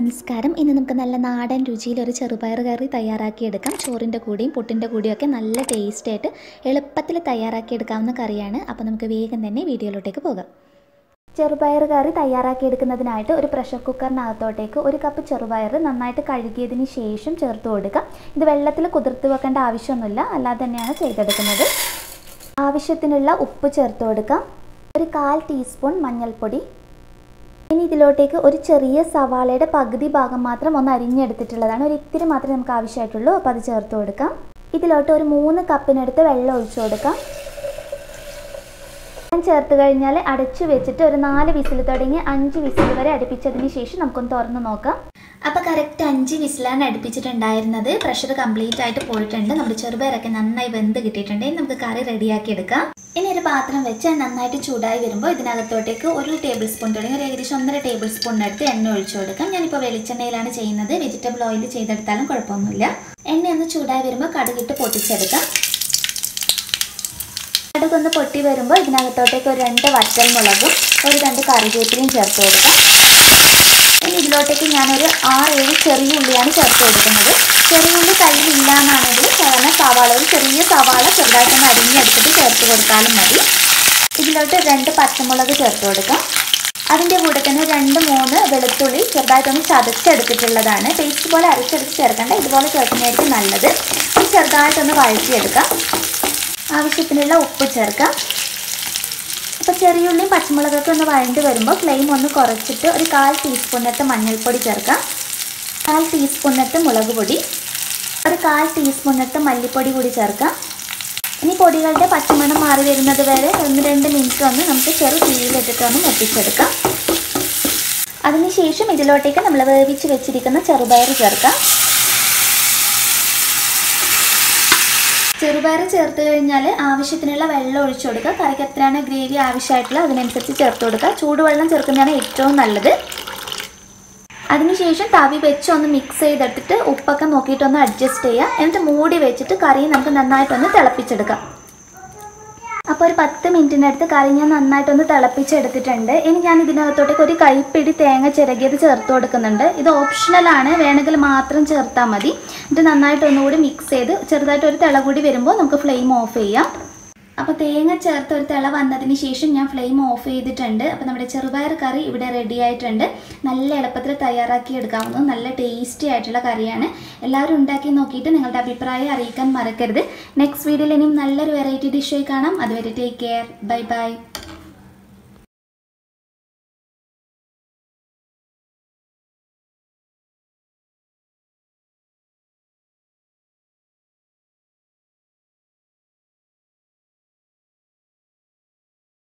നമസ്കാരം. ഇന്ന് നമുക്ക് നല്ല നാടൻ രുചിയിൽ ഒരു ചെറുപയർ കറി തയ്യാറാക്കിയെടുക്കാം. ചോറിൻ്റെ കൂടിയും പുട്ടിൻ്റെ കൂടിയൊക്കെ നല്ല ടേസ്റ്റായിട്ട് എളുപ്പത്തിൽ തയ്യാറാക്കിയെടുക്കാവുന്ന കറിയാണ്. അപ്പോൾ നമുക്ക് വേഗം തന്നെ വീഡിയോയിലോട്ടേക്ക് പോകാം. ചെറുപയർ കറി തയ്യാറാക്കിയെടുക്കുന്നതിനായിട്ട് ഒരു പ്രഷർ കുക്കറിനകത്തോട്ടേക്ക് 1 കപ്പ് ചെറുപയർ നന്നായിട്ട് കഴുകിയതിന് ശേഷം ചേർത്ത് കൊടുക്കാം. ഇത് വെള്ളത്തിൽ കുതിർത്ത് വെക്കേണ്ട ആവശ്യമൊന്നുമില്ല, അല്ലാതെ തന്നെയാണ് ചെയ്തെടുക്കുന്നത്. ആവശ്യത്തിനുള്ള ഉപ്പ് ചേർത്ത് കൊടുക്കാം. ഒരു 1/4 ടീസ്പൂൺ മഞ്ഞൾപ്പൊടി. ഇനി ഇതിലോട്ടേക്ക് ഒരു ചെറിയ സവാളയുടെ പകുതി ഭാഗം മാത്രം ഒന്ന് അരിഞ്ഞെടുത്തിട്ടുള്ളതാണ്. ഒരു ഇത്തിരി മാത്രമേ നമുക്ക് ആവശ്യമായിട്ടുള്ളൂ. അപ്പോൾ അത് ചേർത്ത് കൊടുക്കാം. ഇതിലോട്ട് ഒരു 3 കപ്പിനടുത്ത് വെള്ളം ഒഴിച്ചു കൊടുക്കാം. ചേർത്ത് കഴിഞ്ഞാൽ അടച്ചു വെച്ചിട്ട് ഒരു 4 വിസിൽ തുടങ്ങി 5 വിസിൽ വരെ അടുപ്പിച്ചതിന് ശേഷം നമുക്കൊന്ന് തുറന്ന് നോക്കാം. അപ്പോൾ കറക്റ്റ് 5 വിസിലാണ് അടുപ്പിച്ചിട്ടുണ്ടായിരുന്നത്. പ്രഷർ കംപ്ലീറ്റ് ആയിട്ട് പോയിട്ടുണ്ട്. നമ്മുടെ ചെറുപയറൊക്കെ നന്നായി വെന്ത് കിട്ടിയിട്ടുണ്ട്. നമുക്ക് കറി റെഡിയാക്കി എടുക്കാം. ഇനി ഒരു പാത്രം വെച്ച് നന്നായിട്ട് ചൂടായി വരുമ്പോൾ ഇതിനകത്തോട്ടേക്ക് 1 ടേബിൾ സ്പൂൺ തുടങ്ങി ഒരു ഏകദേശം 1.5 ടേബിൾ സ്പൂണിനടുത്ത് എണ്ണ ഒഴിച്ചു കൊടുക്കാം. ഞാനിപ്പോൾ വെളിച്ചെണ്ണയിലാണ് ചെയ്യുന്നത്. വെജിറ്റബിൾ ഓയിൽ ചെയ്തെടുത്താലും കുഴപ്പമൊന്നുമില്ല. എണ്ണ ഒന്ന് ചൂടായി വരുമ്പോൾ കടുകിട്ട് പൊട്ടിച്ചെടുക്കാം. കടുകൊന്ന് പൊട്ടി വരുമ്പോൾ ഇതിനകത്തോട്ടേക്ക് ഒരു 2 വറ്റൽമുളകും ഒരു 2 കറിവേപ്പിലയും ചേർത്ത് കൊടുക്കാം. ഇനി ഇതിലോട്ടേക്ക് ഞാനൊരു 6-7 ചെറിയ ഉള്ളിയാണ് ചേർത്ത് കൊടുക്കുന്നത്. ചെറിയ ഉള്ളി കയ്യിലില്ല എന്നാണെങ്കിൽ സാധാരണ സവാള, ഒരു ചെറിയ സവാള ചെറുതായിട്ടൊന്ന് അരിഞ്ഞെടുത്തിട്ട് ചേർത്ത് കൊടുത്താലും മതി. ഇതിലോട്ട് 2 പച്ചമുളക് ചേർത്ത് കൊടുക്കാം. അതിൻ്റെ കൂടെ തന്നെ 2-3 വെളുത്തുള്ളി ചെറുതായിട്ടൊന്ന് ചതച്ചെടുത്തിട്ടുള്ളതാണ്. പേസ്റ്റ് പോലെ അരച്ചെടുത്ത് ചേർക്കേണ്ട, ഇതുപോലെ ചേർക്കുന്നതായിരിക്കും നല്ലത്. ഇത് ചെറുതായിട്ടൊന്ന് വഴറ്റിയെടുക്കാം. ആവശ്യത്തിനുള്ള ഉപ്പ് ചേർക്കാം. അപ്പോൾ ചെറിയുള്ളിയും പച്ചമുളകൊക്കെ ഒന്ന് വഴണ്ട് വരുമ്പോൾ ഫ്ലെയിം ഒന്ന് കുറച്ചിട്ട് ഒരു 1/4 ടീസ്പൂണിനടുത്ത് മഞ്ഞൾപ്പൊടി ചേർക്കാം. 1/4 ടീസ്പൂണിനടുത്ത് മുളക് പൊടി, ഒരു 1/4 ടീസ്പൂണിനടുത്ത് മല്ലിപ്പൊടി കൂടി ചേർക്കാം. ഇനി പൊടികളുടെ പച്ചമണം മാറി വരുന്നത് വരെ 1-2 മിനിറ്റ് ഒന്ന് നമുക്ക് ചെറു തീയിലിട്ടിട്ടൊന്ന് മുട്ടിച്ചെടുക്കാം. അതിനുശേഷം ഇതിലോട്ടേക്ക് നമ്മൾ വേവിച്ച് വെച്ചിരിക്കുന്ന ചെറുപയർ ചേർക്കാം. ചെറുപയർ ചേർത്ത് കഴിഞ്ഞാൽ ആവശ്യത്തിനുള്ള വെള്ളം ഒഴിച്ചു കൊടുക്കുക. കറിക്ക് എത്രയാണ് ഗ്രേവി ആവശ്യമായിട്ടുള്ള അതിനനുസരിച്ച് ചേർത്ത് കൊടുക്കുക. ചൂടുവെള്ളം ചേർക്കുന്നതാണ് ഏറ്റവും നല്ലത്. അതിനുശേഷം തവി വെച്ച് ഒന്ന് മിക്സ് ചെയ്തെടുത്തിട്ട് ഉപ്പൊക്കെ നോക്കിയിട്ടൊന്ന് അഡ്ജസ്റ്റ് ചെയ്യുക. എന്നിട്ട് മൂടി വെച്ചിട്ട് കറി നമുക്ക് നന്നായിട്ടൊന്ന് തിളപ്പിച്ചെടുക്കാം. അപ്പോൾ ഒരു 10 മിനിറ്റിനടുത്ത് കറി ഞാൻ നന്നായിട്ടൊന്ന് തിളപ്പിച്ചെടുത്തിട്ടുണ്ട്. ഇനി ഞാൻ ഇതിനകത്തോട്ടേക്ക് ഒരു കൈപ്പിടി തേങ്ങ ചിരകിയത് ചേർത്ത് കൊടുക്കുന്നുണ്ട്. ഇത് ഓപ്ഷണലാണ്, വേണമെങ്കിൽ മാത്രം ചേർത്താൽ മതി. എന്നിട്ട് നന്നായിട്ടൊന്നുകൂടി മിക്സ് ചെയ്ത് ചെറുതായിട്ട് ഒരു തിള കൂടി വരുമ്പോൾ നമുക്ക് ഫ്ലെയിം ഓഫ് ചെയ്യാം. അപ്പോൾ തേങ്ങ ചേർത്ത് ഒരു തിള വന്നതിന് ശേഷം ഞാൻ ഫ്ലെയിം ഓഫ് ചെയ്തിട്ടുണ്ട്. അപ്പോൾ നമ്മുടെ ചെറുപയർ കറി ഇവിടെ റെഡി ആയിട്ടുണ്ട്. നല്ല എളുപ്പത്തിൽ തയ്യാറാക്കി എടുക്കാവുന്ന നല്ല ടേസ്റ്റി ആയിട്ടുള്ള കറിയാണ്. എല്ലാവരും ഉണ്ടാക്കി നോക്കിയിട്ട് നിങ്ങളുടെ അഭിപ്രായം അറിയിക്കാൻ മറക്കരുത്. നെക്സ്റ്റ് വീഡിയോയിൽ ഇനിയും നല്ലൊരു വെറൈറ്റി ഡിഷായി കാണാം. അതുവരെ ടേക്ക് കെയർ. Bye bye.